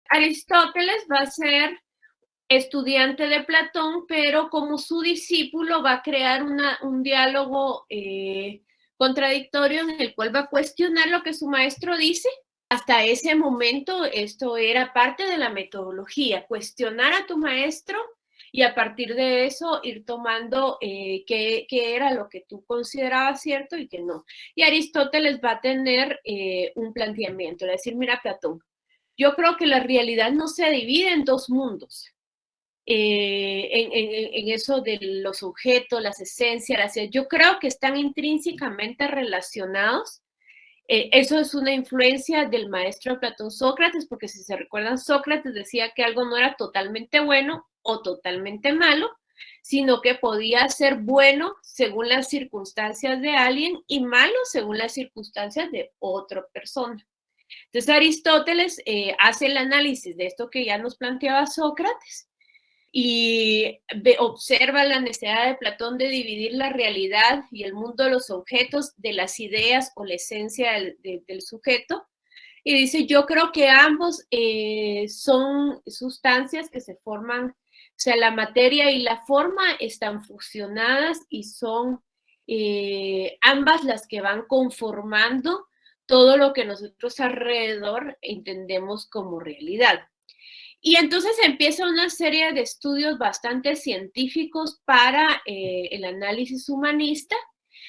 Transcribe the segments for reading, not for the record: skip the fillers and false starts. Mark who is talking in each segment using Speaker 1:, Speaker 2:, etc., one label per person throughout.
Speaker 1: Aristóteles va a ser estudiante de Platón, pero como su discípulo va a crear un diálogo contradictorio en el cual va a cuestionar lo que su maestro dice. Hasta ese momento esto era parte de la metodología, cuestionar a tu maestro y a partir de eso ir tomando qué era lo que tú considerabas cierto y qué no. Y Aristóteles va a tener un planteamiento, es decir, mira Platón, yo creo que la realidad no se divide en dos mundos. En eso de los objetos, las esencias, yo creo que están intrínsecamente relacionados. Eso es una influencia del maestro de Platón, Sócrates, porque si se recuerdan, Sócrates decía que algo no era totalmente bueno o totalmente malo, sino que podía ser bueno según las circunstancias de alguien y malo según las circunstancias de otra persona. Entonces Aristóteles hace el análisis de esto que ya nos planteaba Sócrates y observa la necesidad de Platón de dividir la realidad y el mundo de los objetos de las ideas o la esencia del sujeto. Y dice, yo creo que ambos son sustancias que se forman, o sea, la materia y la forma están fusionadas y son ambas las que van conformando todo lo que nosotros alrededor entendemos como realidad. Y entonces empieza una serie de estudios bastante científicos para el análisis humanista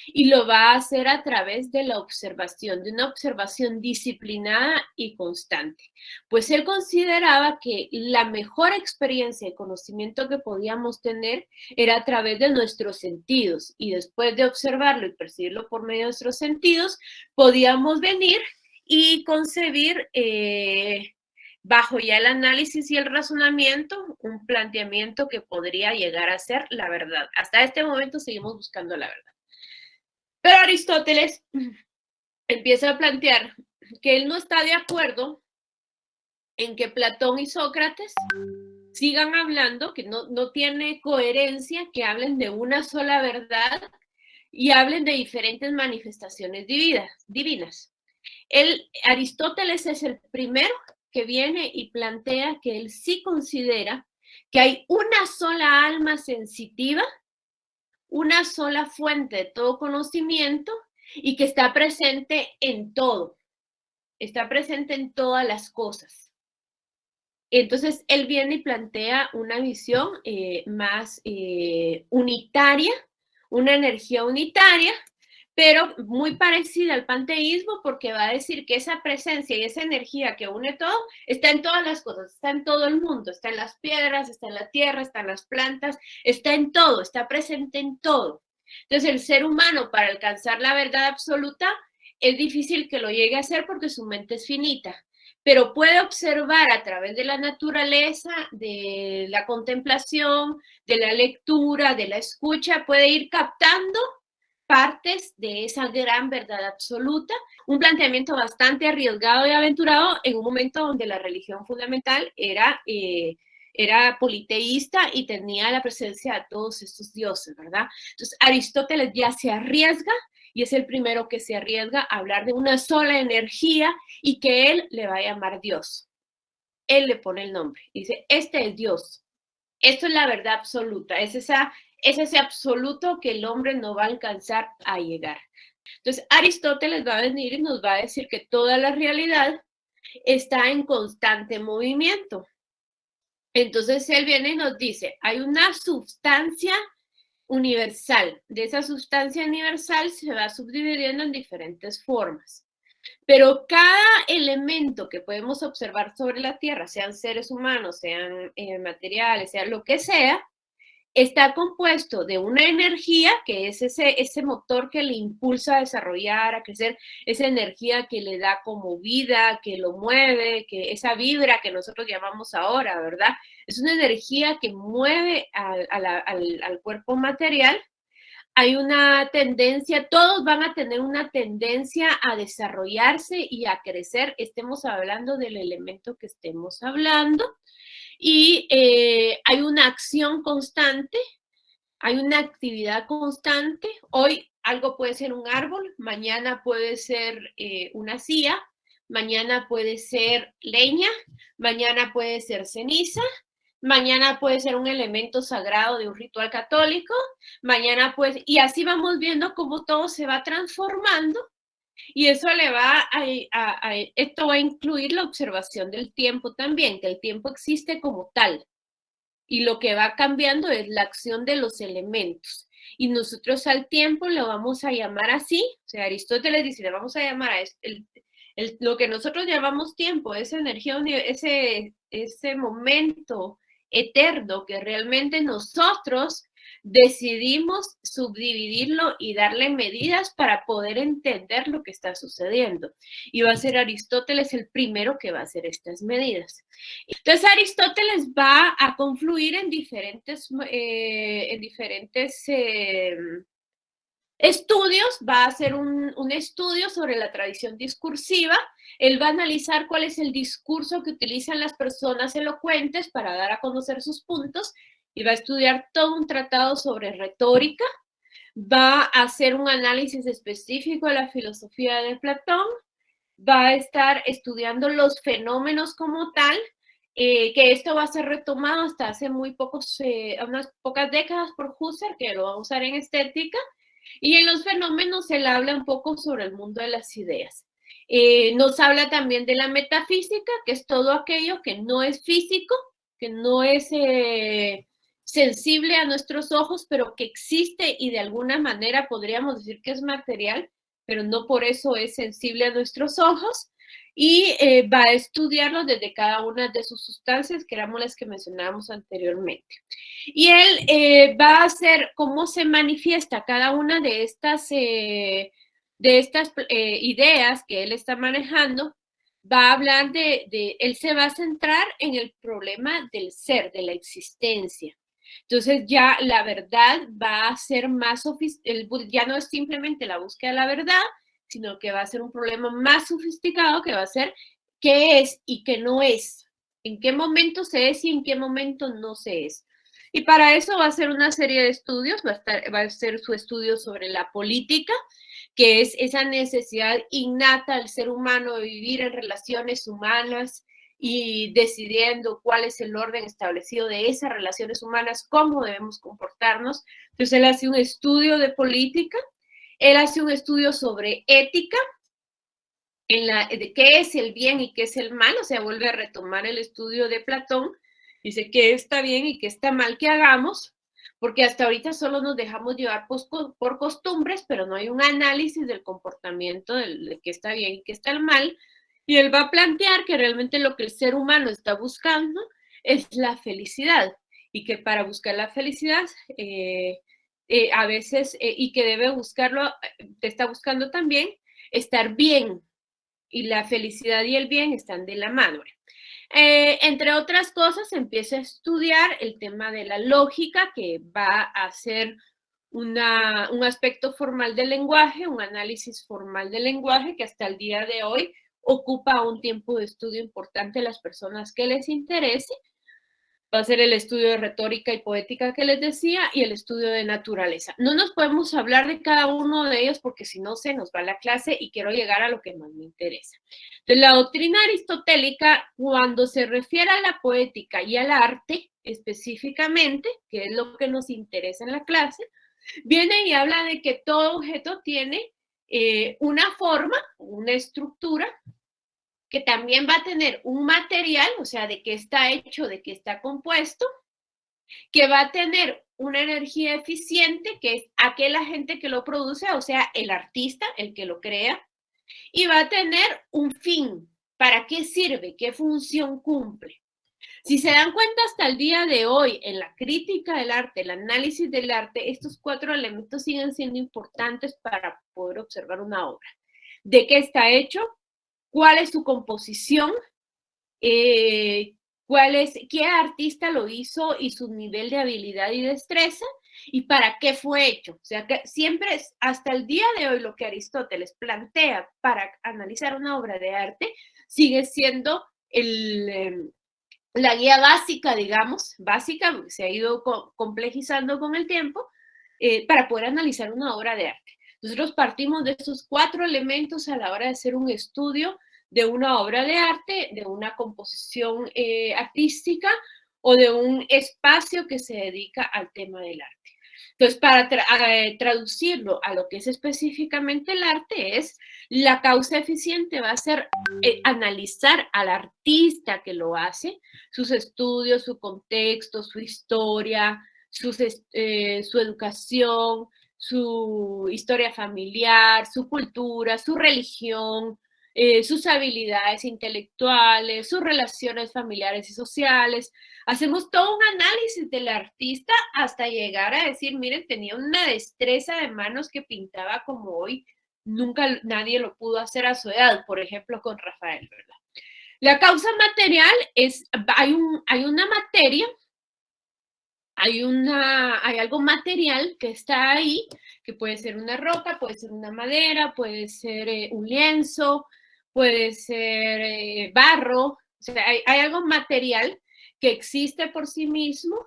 Speaker 1: y lo va a hacer a través de la observación, de una observación disciplinada y constante. Pues él consideraba que la mejor experiencia de conocimiento que podíamos tener era a través de nuestros sentidos y después de observarlo y percibirlo por medio de nuestros sentidos, podíamos venir y concebir bajo ya el análisis y el razonamiento, un planteamiento que podría llegar a ser la verdad. Hasta este momento seguimos buscando la verdad. Pero Aristóteles empieza a plantear que él no está de acuerdo en que Platón y Sócrates sigan hablando, que no tiene coherencia que hablen de una sola verdad y hablen de diferentes manifestaciones divinas. Aristóteles es el primero que viene y plantea que él sí considera que hay una sola alma sensitiva, una sola fuente de todo conocimiento y que está presente en todo, está presente en todas las cosas. Entonces, él viene y plantea una visión más unitaria, una energía unitaria, pero muy parecida al panteísmo porque va a decir que esa presencia y esa energía que une todo está en todas las cosas, está en todo el mundo, está en las piedras, está en la tierra, está en las plantas, está en todo, está presente en todo. Entonces el ser humano para alcanzar la verdad absoluta es difícil que lo llegue a hacer porque su mente es finita, pero puede observar a través de la naturaleza, de la contemplación, de la lectura, de la escucha, puede ir captando partes de esa gran verdad absoluta, un planteamiento bastante arriesgado y aventurado en un momento donde la religión fundamental era politeísta y tenía la presencia de todos estos dioses, ¿verdad? Entonces Aristóteles ya se arriesga y es el primero que se arriesga a hablar de una sola energía y que él le va a llamar Dios. Él le pone el nombre y dice, este es Dios, esto es la verdad absoluta, es ese absoluto que el hombre no va a alcanzar a llegar. Entonces, Aristóteles va a venir y nos va a decir que toda la realidad está en constante movimiento. Entonces, él viene y nos dice, hay una sustancia universal. De esa sustancia universal se va subdividiendo en diferentes formas. Pero cada elemento que podemos observar sobre la Tierra, sean seres humanos, sean materiales, sea lo que sea, está compuesto de una energía que es ese motor que le impulsa a desarrollar, a crecer, esa energía que le da como vida, que lo mueve, que esa vibra que nosotros llamamos ahora, ¿verdad? Es una energía que mueve al cuerpo material. Hay una tendencia, todos van a tener una tendencia a desarrollarse y a crecer, estemos hablando del elemento que estemos hablando. Y hay una acción constante, hay una actividad constante. Hoy algo puede ser un árbol, mañana puede ser una silla, mañana puede ser leña, mañana puede ser ceniza, mañana puede ser un elemento sagrado de un ritual católico, mañana pues, y así vamos viendo cómo todo se va transformando, y eso le va esto va a incluir la observación del tiempo también, que el tiempo existe como tal, y lo que va cambiando es la acción de los elementos. Y nosotros al tiempo lo vamos a llamar así, o sea, Aristóteles dice, le vamos a llamar a lo que nosotros llamamos tiempo, esa energía, ese momento eterno que realmente nosotros decidimos subdividirlo y darle medidas para poder entender lo que está sucediendo. Y va a ser Aristóteles el primero que va a hacer estas medidas. Entonces Aristóteles va a confluir en diferentes estudios, va a hacer un estudio sobre la tradición discursiva, él va a analizar cuál es el discurso que utilizan las personas elocuentes para dar a conocer sus puntos, y va a estudiar todo un tratado sobre retórica, va a hacer un análisis específico de la filosofía de Platón, va a estar estudiando los fenómenos como tal, que esto va a ser retomado hasta hace unas pocas décadas por Husserl, que lo va a usar en estética, y en los fenómenos él habla un poco sobre el mundo de las ideas. Nos habla también de la metafísica, que es todo aquello que no es físico, que no es sensible a nuestros ojos, pero que existe y de alguna manera podríamos decir que es material, pero no por eso es sensible a nuestros ojos. Y va a estudiarlo desde cada una de sus sustancias, que eran las que mencionábamos anteriormente. Y él va a hacer cómo se manifiesta cada una de estas ideas que él está manejando. Va a hablar él se va a centrar en el problema del ser, de la existencia. Entonces ya la verdad va a ser más ya no es simplemente la búsqueda de la verdad, sino que va a ser un problema más sofisticado, que va a ser qué es y qué no es, en qué momento se es y en qué momento no se es. Y para eso va a ser una serie de estudios, va a ser su estudio sobre la política, que es esa necesidad innata del ser humano de vivir en relaciones humanas y decidiendo cuál es el orden establecido de esas relaciones humanas, cómo debemos comportarnos. Entonces él hace un estudio de política, él hace un estudio sobre ética, de qué es el bien y qué es el mal, o sea, vuelve a retomar el estudio de Platón, dice qué está bien y qué está mal que hagamos, porque hasta ahorita solo nos dejamos llevar por costumbres, pero no hay un análisis del comportamiento de qué está bien y qué está mal, y él va a plantear que realmente lo que el ser humano está buscando es la felicidad, y que para buscar la felicidad, a veces, y que debe buscarlo, está buscando también estar bien, y la felicidad y el bien están de la mano. Entre otras cosas, empieza a estudiar el tema de la lógica, que va a ser un aspecto formal del lenguaje, un análisis formal del lenguaje que hasta el día de hoy ocupa un tiempo de estudio importante a las personas que les interese. Va a ser el estudio de retórica y poética que les decía, y el estudio de naturaleza. No nos podemos hablar de cada uno de ellos porque si no se nos va la clase y quiero llegar a lo que más me interesa. Entonces, la doctrina aristotélica, cuando se refiere a la poética y al arte específicamente, que es lo que nos interesa en la clase, viene y habla de que todo objeto tiene una forma, una estructura, que también va a tener un material, o sea, de qué está hecho, de qué está compuesto, que va a tener una energía eficiente, que es aquella gente que lo produce, o sea, el artista, el que lo crea, y va a tener un fin. ¿Para qué sirve? ¿Qué función cumple? Si se dan cuenta, hasta el día de hoy, en la crítica del arte, el análisis del arte, estos 4 elementos siguen siendo importantes para poder observar una obra. ¿De qué está hecho? ¿Cuál es su composición? ¿Qué artista lo hizo y su nivel de habilidad y destreza? ¿Y para qué fue hecho? O sea, que siempre, hasta el día de hoy, lo que Aristóteles plantea para analizar una obra de arte sigue siendo la guía básica, digamos, básica, se ha ido complejizando con el tiempo, para poder analizar una obra de arte. Nosotros partimos de estos 4 elementos a la hora de hacer un estudio de una obra de arte, de una composición artística o de un espacio que se dedica al tema del arte. Entonces, para traducirlo a lo que es específicamente el arte, es la causa eficiente va a ser analizar al artista que lo hace, sus estudios, su contexto, su historia, su educación, su historia familiar, su cultura, su religión, sus habilidades intelectuales, sus relaciones familiares y sociales. Hacemos todo un análisis del artista hasta llegar a decir, miren, tenía una destreza de manos que pintaba como hoy nunca nadie lo pudo hacer a su edad, por ejemplo, con Rafael, ¿verdad? La causa material es, hay una materia, hay algo material que está ahí, que puede ser una roca, puede ser una madera, puede ser un lienzo, puede ser barro, o sea, hay algo material que existe por sí mismo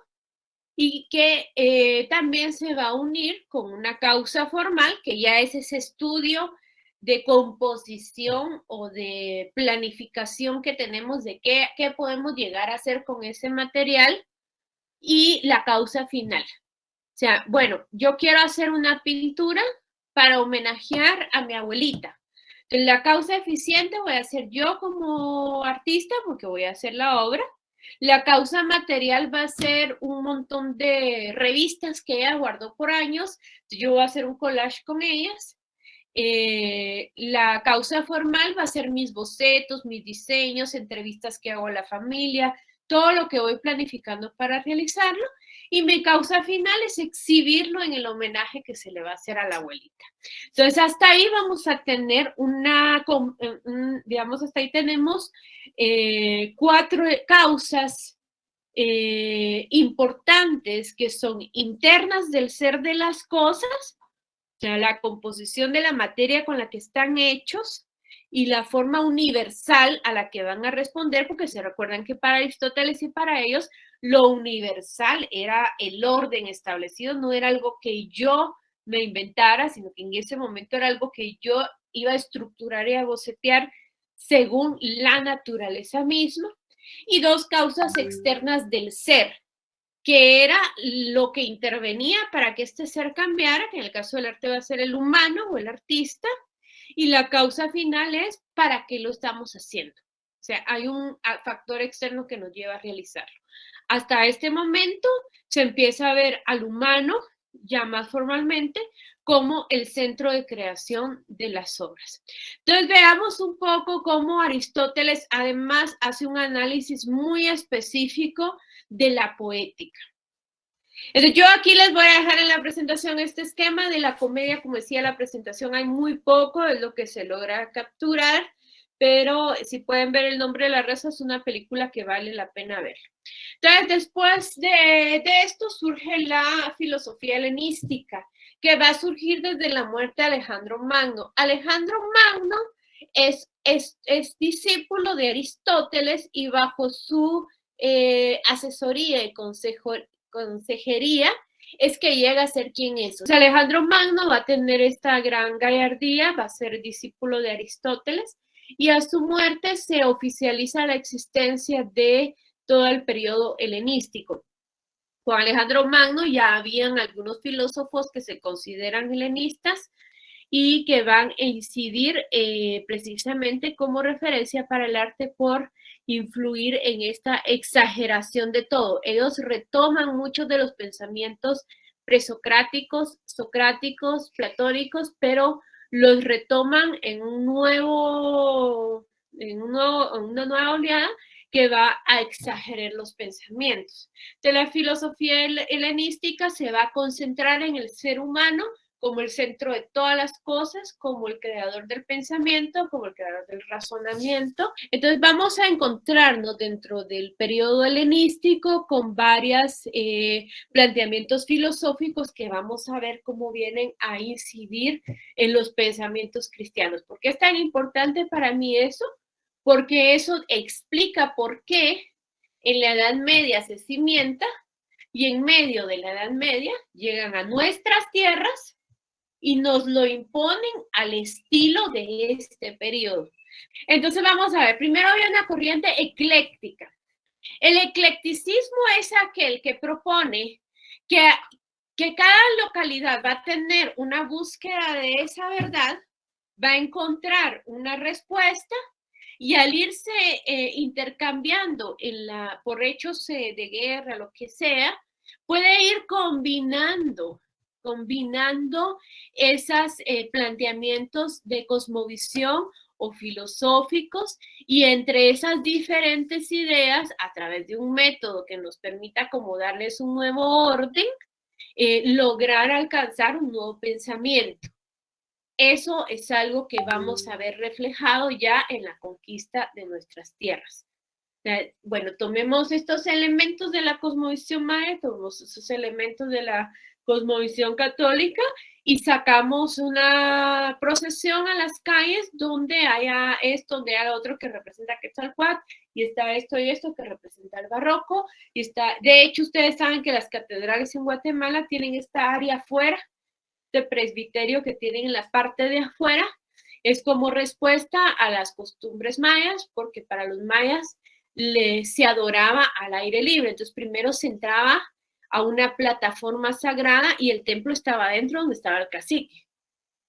Speaker 1: y que también se va a unir con una causa formal, que ya es ese estudio de composición o de planificación que tenemos de qué podemos llegar a hacer con ese material, y la causa final. O sea, bueno, yo quiero hacer una pintura para homenajear a mi abuelita. Entonces, la causa eficiente voy a hacer yo como artista porque voy a hacer la obra. La causa material va a ser un montón de revistas que ella guardó por años. Yo voy a hacer un collage con ellas. La causa formal va a ser mis bocetos, mis diseños, entrevistas que hago a la familia, todo lo que voy planificando para realizarlo. Y mi causa final es exhibirlo en el homenaje que se le va a hacer a la abuelita. Entonces, hasta ahí vamos a tener digamos, hasta ahí tenemos 4 causas importantes que son internas del ser de las cosas, o sea, la composición de la materia con la que están hechos y la forma universal a la que van a responder, porque se recuerdan que para Aristóteles y para ellos lo universal era el orden establecido, no era algo que yo me inventara, sino que en ese momento era algo que yo iba a estructurar y a bocetear según la naturaleza misma. Y 2 causas externas del ser, que era lo que intervenía para que este ser cambiara, que en el caso del arte va a ser el humano o el artista, y la causa final es para qué lo estamos haciendo. O sea, hay un factor externo que nos lleva a realizarlo. Hasta este momento se empieza a ver al humano, ya más formalmente, como el centro de creación de las obras. Entonces veamos un poco cómo Aristóteles además hace un análisis muy específico de la poética. Entonces, yo aquí les voy a dejar en la presentación este esquema de la comedia. Como decía, la presentación hay muy poco, es lo que se logra capturar, pero si pueden ver El nombre de la rosa, es una película que vale la pena ver. Entonces, después de esto surge la filosofía helenística, que va a surgir desde la muerte de Alejandro Magno. Alejandro Magno es discípulo de Aristóteles y bajo su asesoría y consejería es que llega a ser quien es. O sea, Alejandro Magno va a tener esta gran gallardía, va a ser discípulo de Aristóteles y a su muerte se oficializa la existencia de todo el periodo helenístico. Con Alejandro Magno ya habían algunos filósofos que se consideran helenistas y que van a incidir precisamente como referencia para el arte por influir en esta exageración de todo. Ellos retoman muchos de los pensamientos presocráticos, socráticos, platónicos, pero los retoman en una nueva oleada que va a exagerar los pensamientos. De la filosofía helenística se va a concentrar en el ser humano como el centro de todas las cosas, como el creador del pensamiento, como el creador del razonamiento. Entonces vamos a encontrarnos dentro del periodo helenístico con varios planteamientos filosóficos que vamos a ver cómo vienen a incidir en los pensamientos cristianos. ¿Por qué es tan importante para mí eso? Porque eso explica por qué en la Edad Media se cimienta y en medio de la Edad Media llegan a nuestras tierras y nos lo imponen al estilo de este periodo. Entonces vamos a ver, primero había una corriente ecléctica. El eclecticismo es aquel que propone que cada localidad va a tener una búsqueda de esa verdad, va a encontrar una respuesta y al irse intercambiando por hechos de guerra, lo que sea, puede ir combinando esos planteamientos de cosmovisión o filosóficos y entre esas diferentes ideas, a través de un método que nos permita como darles un nuevo orden, lograr alcanzar un nuevo pensamiento. Eso es algo que vamos a ver reflejado ya en la conquista de nuestras tierras. Bueno, tomemos estos elementos de la cosmovisión maya, tomemos esos elementos de la cosmovisión católica y sacamos una procesión a las calles donde haya esto, donde haya otro que representa Quetzalcóatl, y está esto y esto que representa el barroco, y está, de hecho, ustedes saben que las catedrales en Guatemala tienen esta área afuera, de presbiterio que tienen en la parte de afuera, es como respuesta a las costumbres mayas, porque para los mayas se adoraba al aire libre. Entonces primero se entraba a una plataforma sagrada y el templo estaba dentro donde estaba el cacique.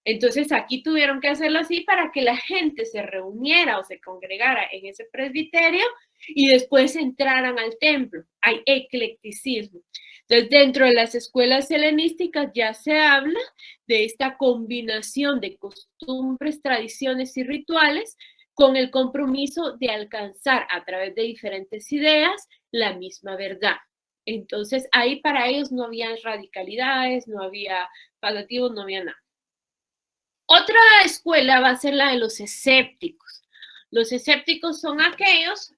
Speaker 1: Entonces aquí tuvieron que hacerlo así para que la gente se reuniera o se congregara en ese presbiterio y después entraran al templo. Hay eclecticismo. Entonces, dentro de las escuelas helenísticas ya se habla de esta combinación de costumbres, tradiciones y rituales con el compromiso de alcanzar a través de diferentes ideas la misma verdad. Entonces, ahí para ellos no había radicalidades, no había paliativos, no había nada. Otra escuela va a ser la de los escépticos. Los escépticos son aquellos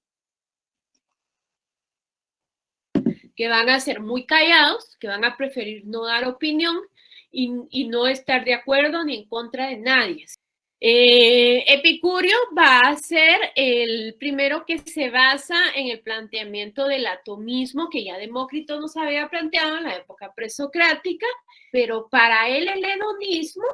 Speaker 1: que van a ser muy callados, que van a preferir no dar opinión y no estar de acuerdo ni en contra de nadie. Epicurio va a ser el primero que se basa en el planteamiento del atomismo que ya Demócrito nos había planteado en la época presocrática, pero para él el hedonismo,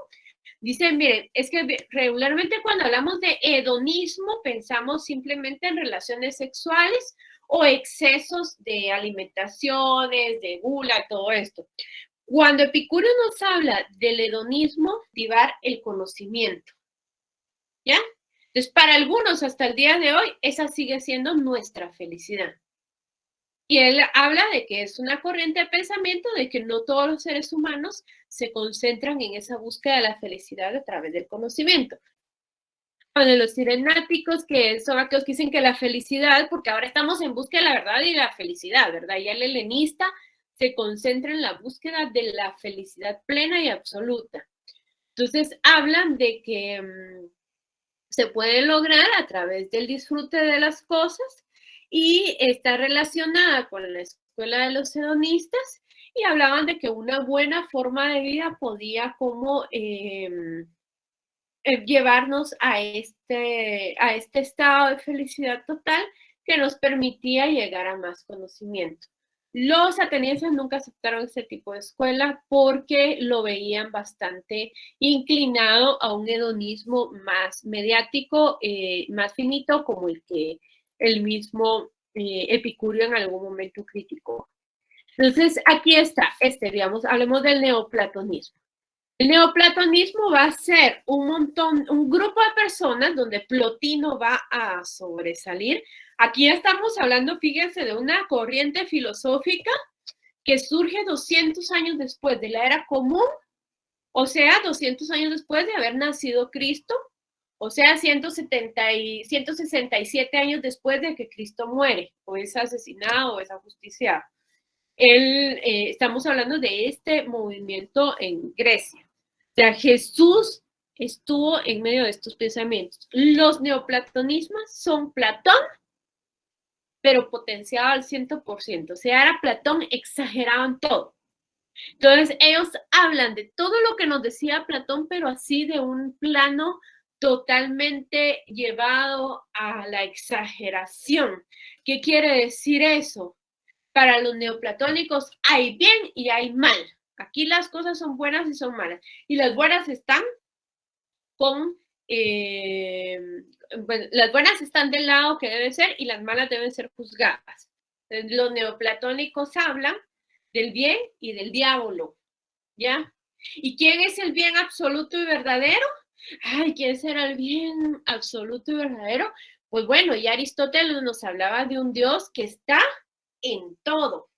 Speaker 1: dicen, miren, es que regularmente cuando hablamos de hedonismo pensamos simplemente en relaciones sexuales o excesos de alimentaciones, de gula, todo esto. Cuando Epicurio nos habla del hedonismo, divar el conocimiento. ¿Ya? Entonces, para algunos hasta el día de hoy, esa sigue siendo nuestra felicidad. Y él habla de que es una corriente de pensamiento de que no todos los seres humanos se concentran en esa búsqueda de la felicidad a través del conocimiento. Bueno, los sirenáticos, que son aquellos que dicen que la felicidad, porque ahora estamos en búsqueda de la verdad y la felicidad, ¿verdad? Y el helenista se concentra en la búsqueda de la felicidad plena y absoluta. Entonces, hablan de que se puede lograr a través del disfrute de las cosas y está relacionada con la escuela de los hedonistas y hablaban de que una buena forma de vida podía como llevarnos a este estado de felicidad total que nos permitía llegar a más conocimiento. Los atenienses nunca aceptaron ese tipo de escuela porque lo veían bastante inclinado a un hedonismo más mediático, más finito, como el que el mismo Epicurio en algún momento criticó. Entonces, aquí está, digamos, hablemos del neoplatonismo. El neoplatonismo va a ser un grupo de personas donde Plotino va a sobresalir. Aquí estamos hablando, fíjense, de una corriente filosófica que surge 200 años después de la era común, o sea, 200 años después de haber nacido Cristo, o sea, 167 años después de que Cristo muere, o es asesinado, o es ajusticiado. Estamos hablando de este movimiento en Grecia. O sea, Jesús estuvo en medio de estos pensamientos. Los neoplatonismos son Platón, pero potenciado al 100%. O sea, era Platón, exageraban todo. Entonces, ellos hablan de todo lo que nos decía Platón, pero así de un plano totalmente llevado a la exageración. ¿Qué quiere decir eso? Para los neoplatónicos hay bien y hay mal. Aquí las cosas son buenas y son malas. Y las buenas están con bueno, las buenas están del lado que debe ser y las malas deben ser juzgadas. Entonces, los neoplatónicos hablan del bien y del diablo, ¿ya? ¿Y quién es el bien absoluto y verdadero? Ay, ¿quién será el bien absoluto y verdadero? Pues bueno, ya Aristóteles nos hablaba de un Dios que está en todo.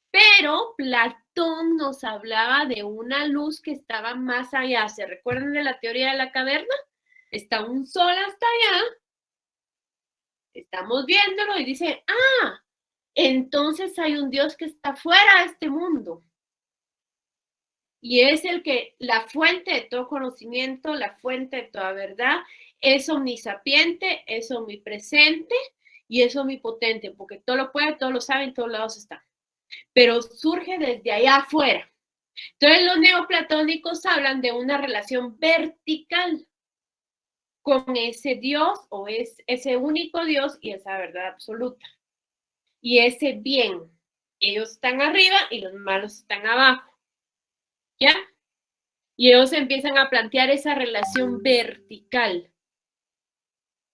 Speaker 1: Pero Platón nos hablaba de una luz que estaba más allá. ¿Se recuerdan de la teoría de la caverna? Está un sol hasta allá, estamos viéndolo y dice, ah, entonces hay un Dios que está fuera de este mundo. Y es el que, la fuente de todo conocimiento, la fuente de toda verdad, es omnisapiente, es omnipresente y es omnipotente, porque todo lo puede, todo lo sabe, en todos lados está. Pero surge desde allá afuera. Entonces los neoplatónicos hablan de una relación vertical con ese Dios o es ese único Dios y esa verdad absoluta. Y ese bien, ellos están arriba y los malos están abajo. ¿Ya? Y ellos empiezan a plantear esa relación vertical,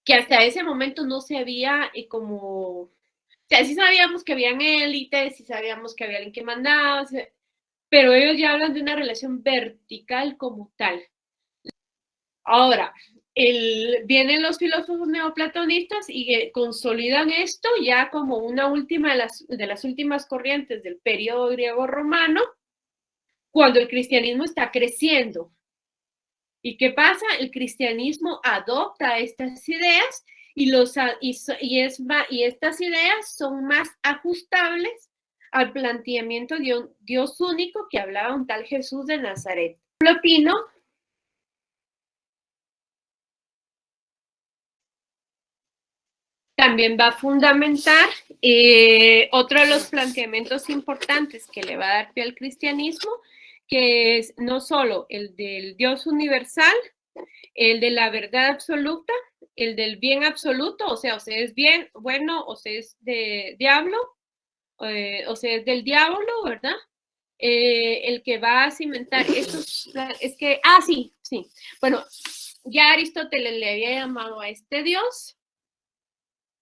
Speaker 1: que hasta ese momento no se había como... O sea, sí sabíamos que habían élites, sí sabíamos que había alguien que mandaba, pero ellos ya hablan de una relación vertical como tal. Ahora, vienen los filósofos neoplatonistas y consolidan esto ya como una última de las últimas corrientes del periodo griego-romano, cuando el cristianismo está creciendo. ¿Y qué pasa? El cristianismo adopta estas ideas y estas ideas son más ajustables al planteamiento de un Dios único que hablaba un tal Jesús de Nazaret. Plotino también va a fundamentar otro de los planteamientos importantes que le va a dar pie al cristianismo, que es no solo el del Dios universal, el de la verdad absoluta, el del bien absoluto, o sea es bien, bueno, o sea es de diablo, o sea es del diablo, ¿verdad? El que va a cimentar estos, es que, sí, bueno, ya Aristóteles le había llamado a este Dios,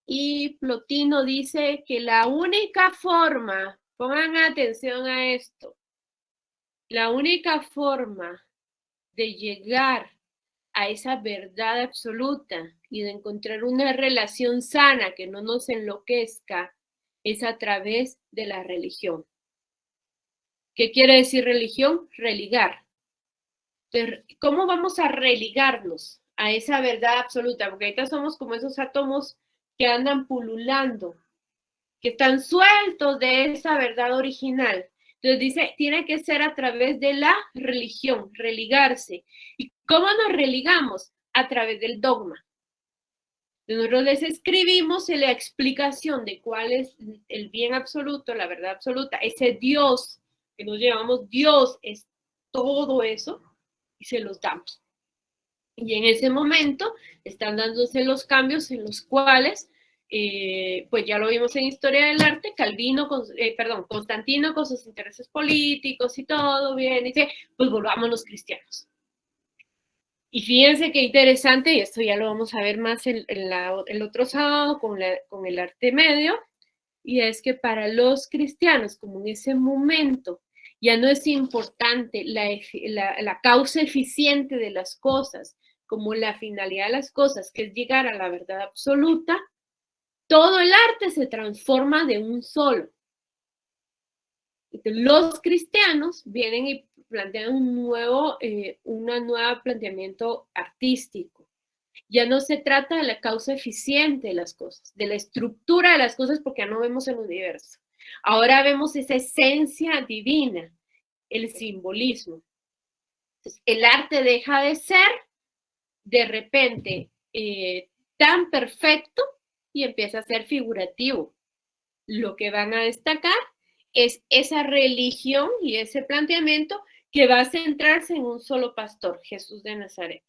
Speaker 1: y Plotino dice que la única forma, pongan atención a esto, la única forma de llegar a esa verdad absoluta y de encontrar una relación sana que no nos enloquezca es a través de la religión. ¿Qué quiere decir religión? Religar. Entonces, ¿cómo vamos a religarnos a esa verdad absoluta? Porque ahorita somos como esos átomos que andan pululando, que están sueltos de esa verdad original. Entonces dice, tiene que ser a través de la religión, religarse. ¿Y cómo nos religamos? A través del dogma. Nosotros les escribimos la explicación de cuál es el bien absoluto, la verdad absoluta, ese Dios que nos llevamos, Dios es todo eso, y se los damos. Y en ese momento están dándose los cambios en los cuales, pues ya lo vimos en Historia del Arte, Constantino con sus intereses políticos y todo, bien, y dice, pues volvamos los cristianos. Y fíjense qué interesante, y esto ya lo vamos a ver más el otro sábado con el arte medio, y es que para los cristianos, como en ese momento ya no es importante la causa eficiente de las cosas, como la finalidad de las cosas, que es llegar a la verdad absoluta, todo el arte se transforma de un solo. Entonces, los cristianos vienen y plantean un nuevo planteamiento artístico. Ya no se trata de la causa eficiente de las cosas, de la estructura de las cosas, porque ya no vemos el universo. Ahora vemos esa esencia divina, el simbolismo. Entonces, el arte deja de ser de repente tan perfecto y empieza a ser figurativo. Lo que van a destacar es esa religión y ese planteamiento que va a centrarse en un solo pastor, Jesús de Nazaret.